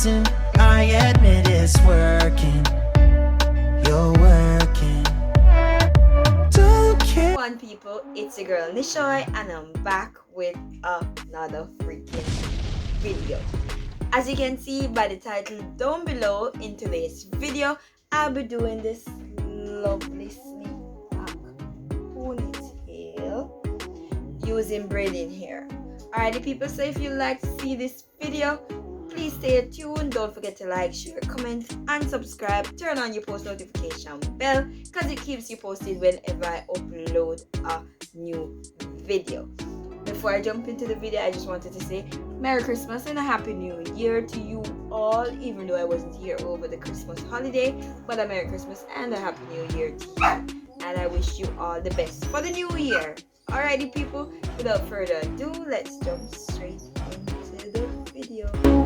listen, I admit it's working. You're working. Don't care. One people, it's your girl Nishoy and I'm back with another freaking video. As you can see by the title down below, in today's video I'll be doing this lovely sleek back ponytail using braiding hair. Alrighty people, so if you like to see this video, please stay tuned. Don't forget to like, share, comment and subscribe. Turn on your post notification bell because it keeps you posted whenever I upload a new video. Before I jump into the video, I just wanted to say Merry Christmas and a Happy New Year to you all, even though I wasn't here over the Christmas holiday. But a Merry Christmas and a Happy New Year to you, and I wish you all the best for the new year. Alrighty people, without further ado, let's jump straight into the video.